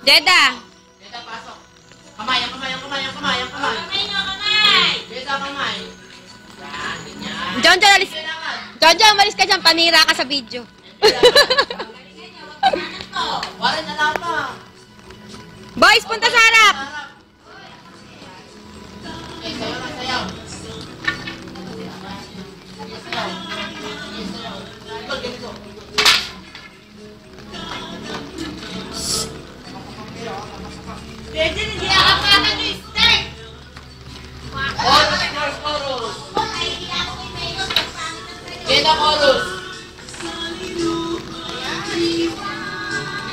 Jeda. Jeda, pasok. Kamay, ang kamay, ang kamay, ang kamay, ang kamay. Kamay no, kamay! Jeda, kamay. Yan, ganyan. John, alis. John, umalis ka dyan. Panira ka sa video. Warren, alam pa. Boys, punta sa harap. Okay, sayaw na, sayaw. Ikaw, ganito. Pwede hindi nakapakan yung steak! Chorus, chorus. Jeda, chorus.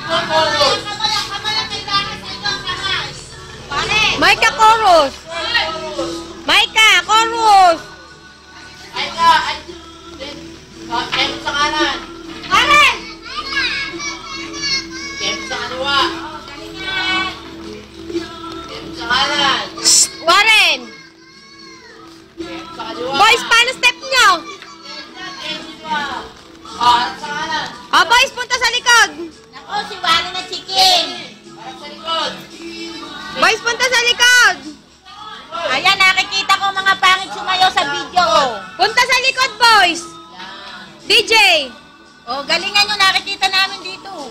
Ikaw, chorus. Maika, chorus. Maika, chorus. Ay ka, ay. Kemo sa kanan. Karen! Kemo sa kaliwa. Kemo sa kanan. Warren. Kemo sa kaliwa. Boys, paano step nyo? Harap sa kanan. Boys, punta sa likod. Ako, si Warren na chicken! Harap sa likod. Boys, punta sa likod. Ayan, nakikita ko mga pangit sumayaw sa video ko. Punta sa likod, boys. DJ. O, galingan nyo, nakikita namin dito.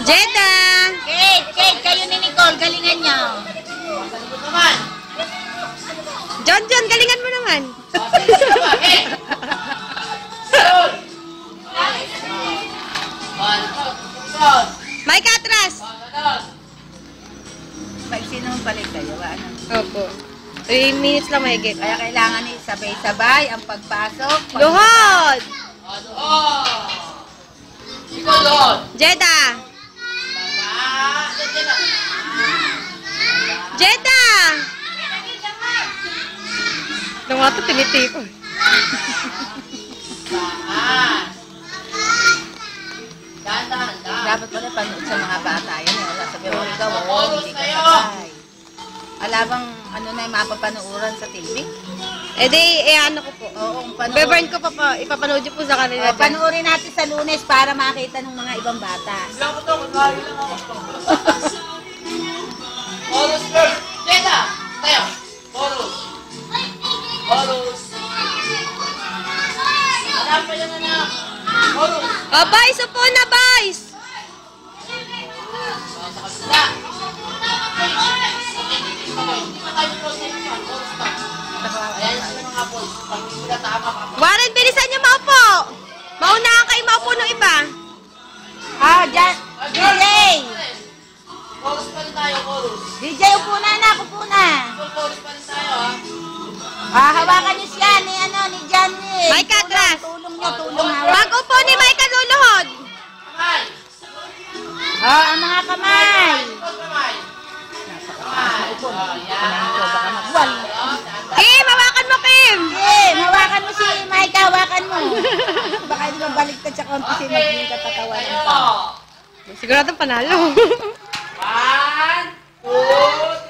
Jeda. Kate, kayo ni Nicole, galingan nyo. Sa likod naman. John, galingan mo naman. Sa likod naman. Eh! Likod. Likod. Mike, atras. Likod. Pag sino balik kayo, ano? Opo. 3 minutes lang mahigit. Kaya kailangan sabay-sabay ang pagpasok. Luhod. Ikaw, Lord. Jeda. Jeda. Nung nga ito, tinitipo. Dahan. Dapat pala panood sa mga bata. Yan, sabi mo, ikaw, hindi ka sabay. Alabang, ano na yung mapapanuuran sa TV? Ano ko po. Oo, Beburn ko pa, ipapanood niyo po sa kanila. dyan. Panuorin natin sa Lunes para makita ng mga ibang bata. Lang ko to, magkakaroon lang ako. Chorus first. Jeda, tayo. Chorus. Chorus. Anak pa yan, anak. Chorus. Boys, upo na, boys. Sa kabila. Hindi pa tayo close sa inyo. Chorus pa. Ayan sila mga boys. Pag hindi na tama ka. Warren, bilisan niyo maupo. Maunahan kayo maupo ng iba. DJ! Chorus pa rin tayo, chorus. DJ, upo na anak, upo na. Chorus pa rin tayo, ha. Hawakan niyo siya ni Johnny. Mike, atras. Tulong hawak. Pag upo ni Mike, luluhod. Kamay. Ang mga kamay. Likod, kamay. Kamay. Yan. Baka magwal. Kim, hawakan mo, Kim. Hawakan mo si Mike, hawakan mo. Baka hindi ka baliktad sa konti si maging katatawanan Tayo. ka. Siguradong panalo. 1, 2,